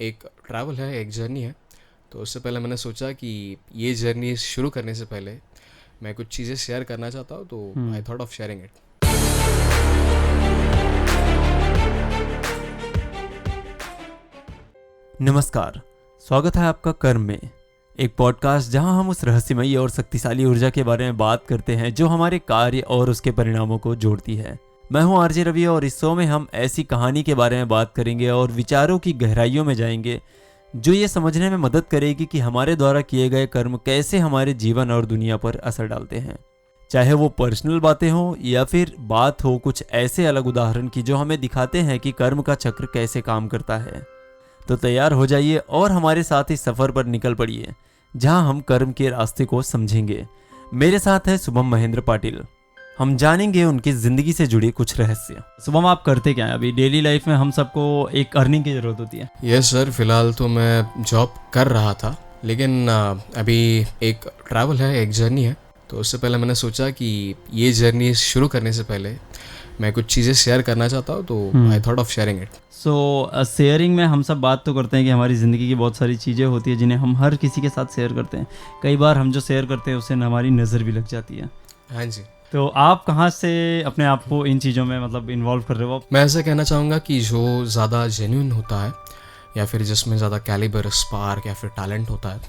एक ट्रैवल है, एक जर्नी है। तो उससे पहले मैंने सोचा कि ये जर्नी शुरू करने से पहले मैं कुछ चीज़ें शेयर करना चाहता हूँ, तो I thought of sharing it. नमस्कार, स्वागत है आपका कर्म में, एक पॉडकास्ट जहां हम उस रहस्यमयी और शक्तिशाली ऊर्जा के बारे में बात करते हैं जो हमारे कार्य और उसके परिणामों को जोड़ती है। मैं हूं आरजे रवि और इस शो में हम ऐसी कहानी के बारे में बात करेंगे और विचारों की गहराइयों में जाएंगे जो ये समझने में मदद करेगी कि हमारे द्वारा किए गए कर्म कैसे हमारे जीवन और दुनिया पर असर डालते हैं। चाहे वो पर्सनल बातें हों या फिर बात हो कुछ ऐसे अलग उदाहरण की जो हमें दिखाते हैं कि कर्म का चक्र कैसे काम करता है। तो तैयार हो जाइए और हमारे साथ इस सफर पर निकल पड़िए जहां हम कर्म के रास्ते को समझेंगे। मेरे साथ है शुभम महेंद्र पाटिल। हम जानेंगे उनकी जिंदगी से जुड़े कुछ रहस्य। शुभम, आप करते क्या हैं अभी डेली लाइफ में? हम सबको एक अर्निंग की जरूरत होती है। यस सर, फिलहाल तो मैं जॉब कर रहा था, लेकिन अभी एक ट्रैवल है, एक जर्नी है। तो उससे पहले मैंने सोचा कि ये जर्नी शुरू करने से पहले मैं कुछ चीज़ें शेयर करना चाहता हूँ, तो I thought of sharing it. So sharing में हम सब बात तो करते हैं कि हमारी ज़िंदगी की बहुत सारी चीज़ें होती है जिन्हें हम हर किसी के साथ शेयर करते हैं। कई बार हम जो शेयर करते हैं उससे हमारी नज़र भी लग जाती है। हाँ जी। तो आप कहाँ से अपने आप को इन चीज़ों में मतलब इन्वॉल्व कर रहे हो? मैं ऐसा कहना चाहूँगा कि जो ज़्यादा जेन्युइन होता है या फिर जिसमें ज़्यादा कैलिबर, स्पार्क या फिर टैलेंट होता है,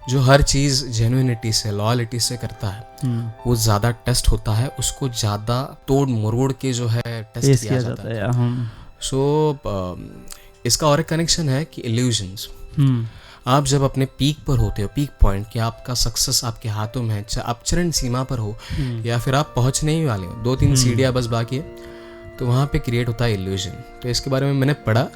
जो हर चीज़ जेन्युइनिटी से, लॉयलिटी से करता है, वो ज़्यादा टेस्ट होता है, उसको ज़्यादा तोड़ मरोड़ के जो है टेस्ट किया जाता है। सो इसका और एक कनेक्शन है कि इल्यूजन्स। आप जब अपने पीक पर होते हो, पीक पॉइंट, कि आपका सक्सेस आपके हाथों में है, आप चरण सीमा पर हो या फिर आप पहुंचने ही वाले हो, 2-3 सीढ़ियाँ बस बाकी है, तो वहाँ पे क्रिएट होता है इल्यूजन। तो इसके बारे में मैंने पढ़ा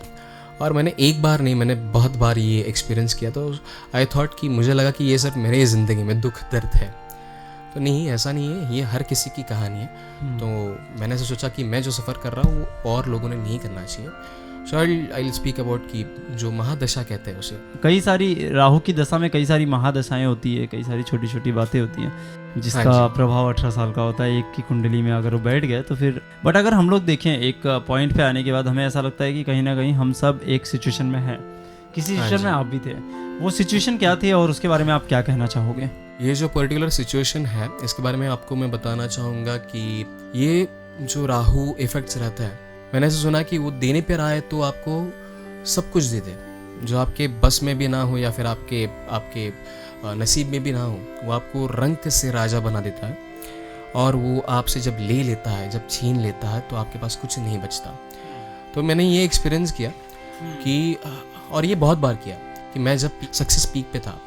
और मैंने एक बार नहीं, मैंने बहुत बार ये एक्सपीरियंस किया। तो आई थॉट कि मुझे लगा कि ये सिर्फ मेरे ज़िंदगी में दुख दर्द है, तो नहीं, ऐसा नहीं है, ये हर किसी की कहानी है। तो मैंने ऐसे सोचा कि मैं जो सफ़र कर रहा हूँ वो और लोगों ने नहीं करना चाहिए। सो आई विल स्पीक अबाउट कि जो महादशा कहते हैं उसे। कई सारी राहु की दशा में कई सारी महादशाएं होती है, कई सारी छोटी छोटी बातें होती हैं जिसका प्रभाव 18 साल का होता है। एक की कुंडली में अगर वो बैठ गए तो फिर, बट अगर हम लोग देखें एक पॉइंट पे आने के बाद हमें ऐसा लगता है कि कहीं ना कहीं हम सब एक सिचुएशन में हैं। किसी सिचुएशन में आप भी थे, वो सिचुएशन क्या थी और उसके बारे में आप क्या कहना चाहोगे? ये जो पर्टिकुलर सिचुएशन है, इसके बारे में आपको मैं बताना चाहूँगा कि ये जो राहु इफेक्ट्स रहता है, मैंने ऐसे सुना कि वो देने पर आए तो आपको सब कुछ दे दे, जो आपके बस में भी ना हो या फिर आपके नसीब में भी ना हो, वो आपको रंक से राजा बना देता है। और वो आपसे जब ले लेता है, जब छीन लेता है, तो आपके पास कुछ नहीं बचता। तो मैंने ये एक्सपीरियंस किया कि, और ये बहुत बार किया, कि मैं जब सक्सेस पीक पे था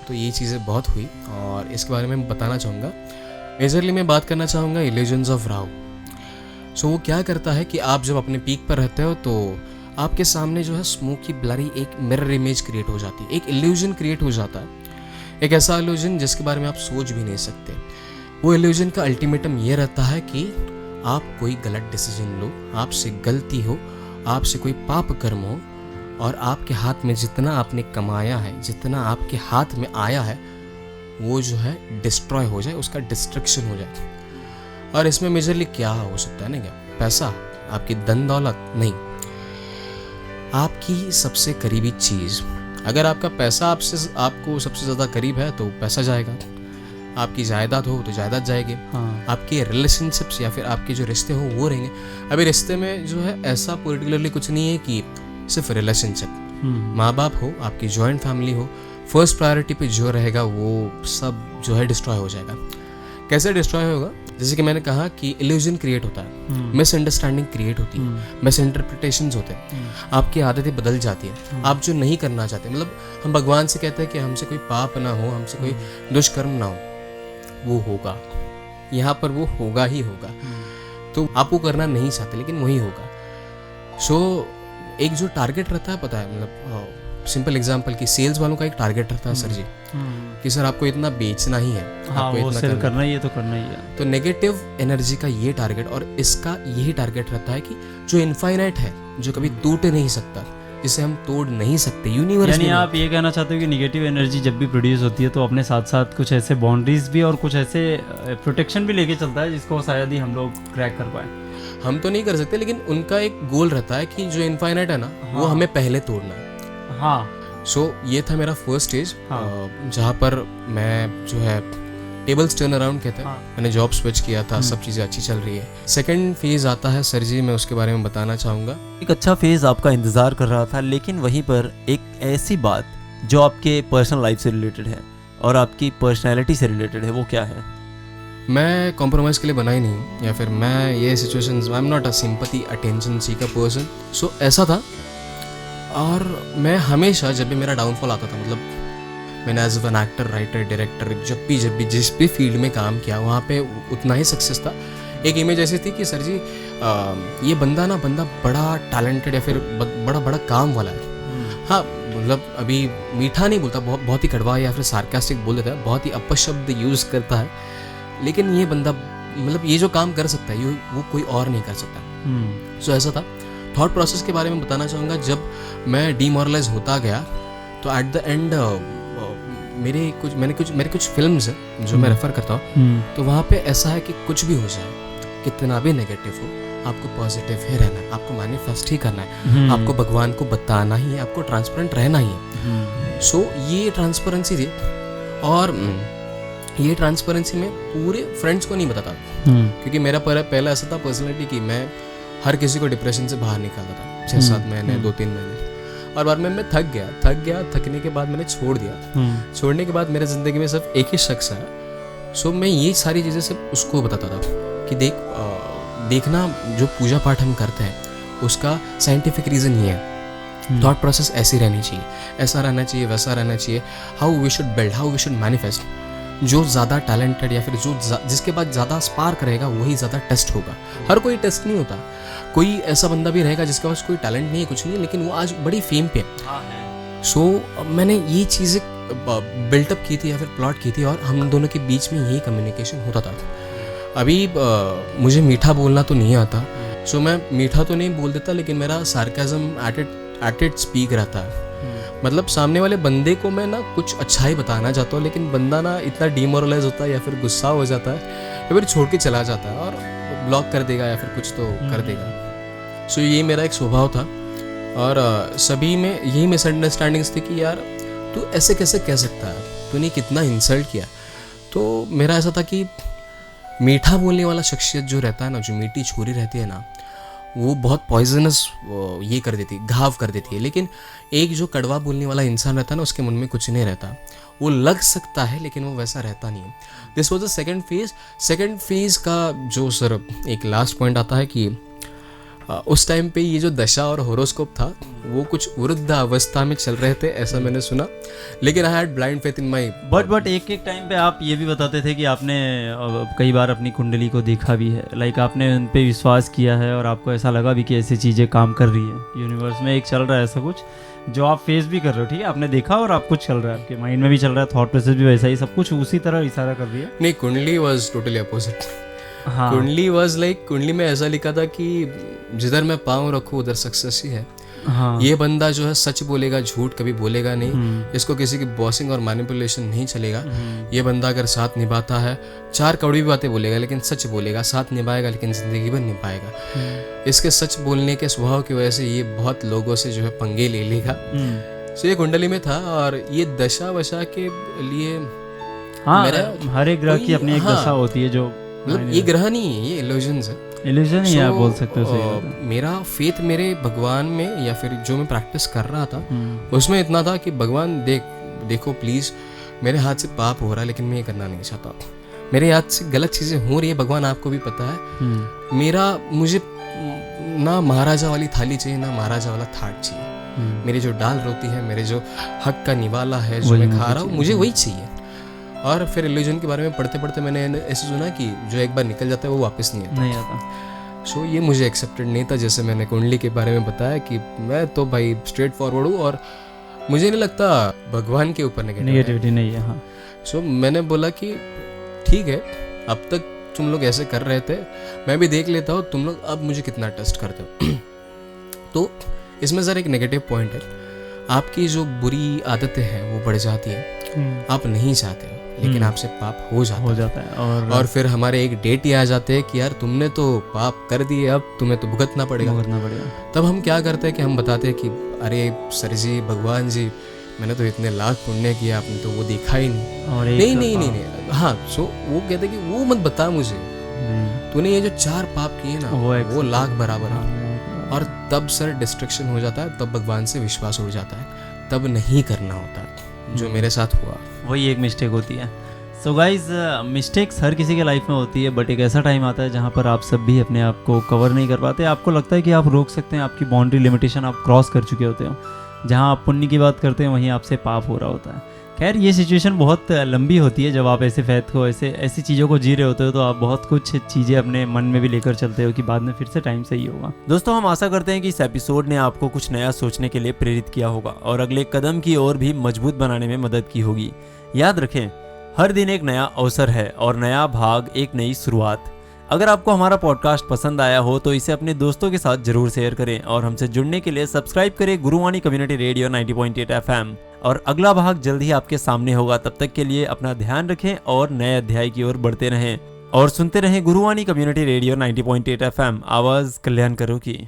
तो ये चीज़ें बहुत हुई, और इसके बारे में मैं बताना चाहूँगा। मेजरली मैं बात करना चाहूँगा इल्यूजन्स ऑफ राहु। सो वो क्या करता है कि आप जब अपने पीक पर रहते हो तो आपके सामने जो है स्मोकी ब्लरी एक मिरर इमेज क्रिएट हो जाती है, एक इल्यूजन क्रिएट हो जाता है, एक ऐसा इल्यूजन जिसके बारे में आप सोच भी नहीं सकते। वो इल्यूजन का अल्टीमेटम ये रहता है कि आप कोई गलत डिसीजन लो, आपसे गलती हो, आपसे कोई पाप कर्म हो, और आपके हाथ में जितना आपने कमाया है, जितना आपके हाथ में आया है, वो जो है डिस्ट्रॉय हो जाए, उसका डिस्ट्रक्शन हो जाए। और इसमें मेजरली क्या हो सकता है ना, क्या पैसा, आपकी धन दौलत नहीं, आपकी सबसे करीबी चीज़। अगर आपका पैसा आपको सबसे ज़्यादा करीब है तो पैसा जाएगा, आपकी जायदाद हो तो जायदाद जाएगी, आपके रिलेशनशिप्स या फिर आपके जो रिश्ते हो वो रहेंगे। अभी रिश्ते में जो है ऐसा पर्टिकुलरली कुछ नहीं है कि सिर्फ रिलेशनशिप, माँ बाप हो, आपकी जॉइंट फैमिली हो, फर्स्ट प्रायोरिटी पे जो रहेगा वो सब जो है डिस्ट्रॉय हो जाएगा। कैसे डिस्ट्रॉय होगा? जैसे कि मैंने कहा कि इल्यूजन क्रिएट होता है, मिसअंडरस्टैंडिंग क्रिएट होती है, मिसइंटरप्रिटेशंस होते हैं, आपकी आदतें बदल जाती हैं, आप जो नहीं करना चाहते, मतलब हम भगवान से कहते हैं कि हमसे कोई पाप ना हो, हमसे कोई दुष्कर्म ना हो, वो होगा, यहाँ पर वो होगा ही होगा। तो आप वो करना नहीं चाहते लेकिन वही होगा। सो एक जो टारगेट रहता है, पता है, मतलब सिंपल एग्जांपल कि सेल्स वालों का एक टारगेट रहता है सर जी, कि सर आपको इतना बेचना ही है, आपको वो इतना सेल करना ही है तो करना ही है। तो नेगेटिव एनर्जी का ये टारगेट, और इसका यही टारगेट रहता है कि जो इनफाइनाइट है, जो कभी टूट नहीं सकता, जिसे हम तोड़ नहीं सकते, यूनिवर्स। यानी आप ये कहना चाहते हो कि नेगेटिव एनर्जी जब भी प्रोड्यूस होती है तो अपने साथ साथ कुछ ऐसे बाउंड्रीज भी और कुछ ऐसे प्रोटेक्शन भी लेके चलता है जिसको शायद ही हम लोग क्रैक कर पाए। हम तो नहीं कर सकते, लेकिन उनका एक गोल रहता है कि जो इनफाइनाइट है ना, वो हमें पहले तोड़ना है। हाँ। सो ये था मेरा फर्स्ट स्टेज, हाँ। जहाँ पर मैं जो है टेबल्स टर्न अराउंड कहते हैं, हाँ। मैंने जॉब स्विच किया था, सब चीज़ें अच्छी चल रही है। सेकंड फेज आता है सर जी, मैं उसके बारे में बताना चाहूँगा। एक अच्छा फेज आपका इंतजार कर रहा था, लेकिन वहीं पर एक ऐसी बात जो आपके पर्सनल लाइफ से रिलेटेड है और आपकी पर्सनैलिटी से रिलेटेड है, वो क्या है? मैं कॉम्प्रोमाइज़ के लिए बना ही नहीं हूँ, या फिर मैं ये situations, I am not a sympathy attention seeker person. So ऐसा था, और मैं हमेशा जब भी मेरा डाउनफॉल आता था, मतलब मैंने as an actor, writer, director जब भी जिस भी फील्ड में काम किया वहाँ पे उतना ही सक्सेस था। एक इमेज ऐसी थी कि सर जी ये बंदा बड़ा टैलेंटेड या फिर बड़ा काम वाला है। हाँ, मतलब अभी मीठा नहीं बोलता, बहुत ही कड़वा या फिर सार्कास्टिक बोल देता है, बहुत ही अपशब्द यूज़ करता है, लेकिन ये बंदा मतलब ये जो काम कर सकता है वो कोई और नहीं कर सकता। सो ऐसा था। थॉट प्रोसेस के बारे में बताना चाहूँगा। जब मैं डीमोरलाइज होता गया तो एट द एंड मेरे कुछ फिल्म्स हैं जो मैं रेफर करता हूँ, तो वहाँ पे ऐसा है कि कुछ भी हो जाए, कितना भी नेगेटिव हो, आपको पॉजिटिव ही रहना है, आपको मैनिफेस्ट ही करना है, आपको भगवान को बताना ही है, आपको ट्रांसपेरेंट रहना ही है। सो ये ट्रांसपेरेंसी थी, और ये ट्रांसपेरेंसी में पूरे फ्रेंड्स को नहीं बताता, क्योंकि मेरा पहला ऐसा था पर्सनैलिटी कि मैं हर किसी को डिप्रेशन से बाहर निकालता था 6-7 महीने, 2-3 महीने, और बाद में मैं थक गया। थकने के बाद मैंने छोड़ दिया। छोड़ने के बाद मेरे ज़िंदगी में सिर्फ एक ही शख्स है। सो मैं ये सारी चीज़ें सिर्फ उसको बताता था कि देखना, जो पूजा पाठ हम करते हैं उसका साइंटिफिक रीज़न ये है, थॉट प्रोसेस ऐसी रहनी चाहिए, ऐसा रहना चाहिए, वैसा रहना चाहिए, how we should build, how we should manifest. जो ज़्यादा टैलेंटेड या फिर जिसके बाद ज़्यादा स्पार्क रहेगा वही ज़्यादा टेस्ट होगा। हर कोई टेस्ट नहीं होता, कोई ऐसा बंदा भी रहेगा जिसके पास कोई टैलेंट नहीं है, कुछ नहीं है, लेकिन वो आज बड़ी फेम पे है। सो मैंने ये चीज़ें बिल्टअप की थी या फिर प्लॉट की थी, और हम दोनों के बीच में यही कम्युनिकेशन होता था। अभी मुझे मीठा बोलना तो नहीं आता, सो मैं मीठा तो नहीं बोल देता, लेकिन मेरा सार्काज़म एट इट स्पीक रहता है। मतलब सामने वाले बंदे को मैं ना कुछ अच्छा ही बताना चाहता हूँ, लेकिन बंदा ना इतना डीमोरलाइज होता है या फिर गुस्सा हो जाता है या फिर छोड़ के चला जाता है और ब्लॉक कर देगा या फिर कुछ तो कर देगा। सो ये मेरा एक स्वभाव था, और सभी में यही मिसअंडरस्टैंडिंग्स थी कि यार तू ऐसे कैसे कह सकता है, तूने कितना इंसल्ट किया। तो मेरा ऐसा था कि मीठा बोलने वाला शख्सियत जो रहता है ना, जो मीठी छुरी रहती है ना, वो बहुत पॉइजनस ये कर देती है, घाव कर देती है। लेकिन एक जो कड़वा बोलने वाला इंसान रहता है ना, उसके मन में कुछ नहीं रहता, वो लग सकता है लेकिन वो वैसा रहता नहीं है। This was the second phase का जो सर एक लास्ट पॉइंट आता है कि उस टाइम पे ये जो दशा और होरोस्कोप था वो कुछ वृद्ध अवस्था में चल रहे थे, ऐसा मैंने सुना, लेकिन I had blind faith in my. But एक टाइम पे आप ये भी बताते थे कि आपने कई बार अपनी कुंडली को देखा भी है, लाइक आपने उन पे विश्वास किया है और आपको ऐसा लगा भी कि ऐसी चीज़ें काम कर रही है यूनिवर्स में, एक चल रहा है ऐसा कुछ जो आप फेस भी कर रहे हो, ठीक है, आपने देखा और आप कुछ चल रहा है, आपके माइंड में भी चल रहा है, थॉट प्रोसेस भी वैसा ही, सब कुछ उसी तरह इशारा कर रही है। नहीं, कुंडली वॉज टोटली अपोजिट। हाँ, कुंडली वॉज लाइक, कुंडली में ऐसा लिखा था कि जिधर मैं पाँव रखूँ उधर सक्सेस ही है। हाँ, ये बंदा जो है सच बोलेगा, झूठ कभी बोलेगा नहीं, इसको किसी की बॉसिंग और मैनिपुलेशन नहीं चलेगा। ये बंदा अगर साथ निभाता है, 4 कड़वी बातें बोलेगा लेकिन सच बोलेगा, साथ निभाएगा लेकिन जिंदगी भर निभाएगा। इसके सच बोलने के स्वभाव की वजह से ये बहुत लोगों से जो है पंगे ले लेगा। सो ये कुंडली में था, और ये दशा वशा के लिए हाँ, मेरा हर एक ग्रह की अपनी एक दशा होती है, जो मतलब ये ग्रह नहीं है, ये इल्यूजन्स है, इल्यूजन ही आप बोल सकते हो। सही बात है। मेरा फेथ मेरे भगवान में या फिर जो मैं प्रैक्टिस कर रहा था उसमें इतना था कि भगवान देखो प्लीज़, मेरे हाथ से पाप हो रहा है लेकिन मैं ये करना नहीं चाहता, मेरे हाथ से गलत चीज़ें हो रही है, भगवान आपको भी पता है। मुझे ना महाराजा वाली थाली चाहिए, ना महाराजा वाला थाट चाहिए। मेरी जो दाल रोटी है, मेरे जो हक का निवाला है जो मैं खा रहा हूँ, मुझे वही चाहिए। और फिर इल्यूजन के बारे में पढ़ते पढ़ते मैंने ऐसे सुना कि जो एक बार निकल जाता है वो वापस नहीं आता। सो ये मुझे एक्सेप्टेड नहीं था। जैसे मैंने कुंडली के बारे में बताया कि मैं तो भाई स्ट्रेट फॉरवर्ड हूँ और मुझे नहीं लगता भगवान के ऊपर नेगेटिविटी नहीं है। हाँ, सो मैंने बोला कि ठीक है, अब तक तुम लोग ऐसे कर रहे थे, मैं भी देख लेता हूँ तुम लोग अब मुझे कितना टेस्ट करते हो। तो इसमें सर एक नेगेटिव पॉइंट है, आपकी जो बुरी आदतें हैं वो बढ़ जाती है। आप नहीं चाहते हो, लेकिन आपसे पाप हो जाता है और फिर हमारे एक डेट ये आ जाते हैं कि यार तुमने तो पाप कर दिए, अब तुम्हें तो भुगतना पड़ेगा। तब हम क्या करते हैं कि हम बताते हैं कि अरे सर जी, भगवान जी, मैंने तो इतने लाख पुण्य किया, आपने तो वो देखा ही नहीं। नहीं। हाँ, सो वो कहते कि वो मत बता मुझे, तूने ये जो 4 पाप किए ना वो लाख बराबर है। और तब सर डिस्ट्रक्शन हो जाता है, तब भगवान से विश्वास उड़ जाता है, तब नहीं करना होता जो मेरे साथ हुआ। वही एक मिस्टेक होती है। सो गाइज, मिस्टेक्स हर किसी के लाइफ में होती है, बट एक ऐसा टाइम आता है जहाँ पर आप सब भी अपने आप को कवर नहीं कर पाते। आपको लगता है कि आप रोक सकते हैं, आपकी बाउंड्री लिमिटेशन आप क्रॉस कर चुके होते हो। जहाँ आप पुण्य की बात करते हैं वहीं आपसे पाप हो रहा होता है। खैर, ये सिचुएशन बहुत लंबी होती है। जब आप ऐसे फैथ को ऐसी चीज़ों को जी रहे होते हो तो आप बहुत कुछ चीज़ें अपने मन में भी लेकर चलते हो कि बाद में फिर से टाइम सही होगा। दोस्तों, हम आशा करते हैं कि इस एपिसोड ने आपको कुछ नया सोचने के लिए प्रेरित किया होगा और अगले कदम की ओर भी मजबूत बनाने में मदद की होगी। याद रखें, हर दिन एक नया अवसर है और नया भाग एक नई शुरुआत। अगर आपको हमारा पॉडकास्ट पसंद आया हो तो इसे अपने दोस्तों के साथ जरूर शेयर करें और हमसे जुड़ने के लिए सब्सक्राइब करें गुरुवाणी कम्युनिटी रेडियो 90.8 FM। और अगला भाग जल्द ही आपके सामने होगा। तब तक के लिए अपना ध्यान रखें और नए अध्याय की ओर बढ़ते रहें और सुनते रहें गुरुवाणी कम्युनिटी रेडियो 90.8 FM, आवाज कल्याण करो की।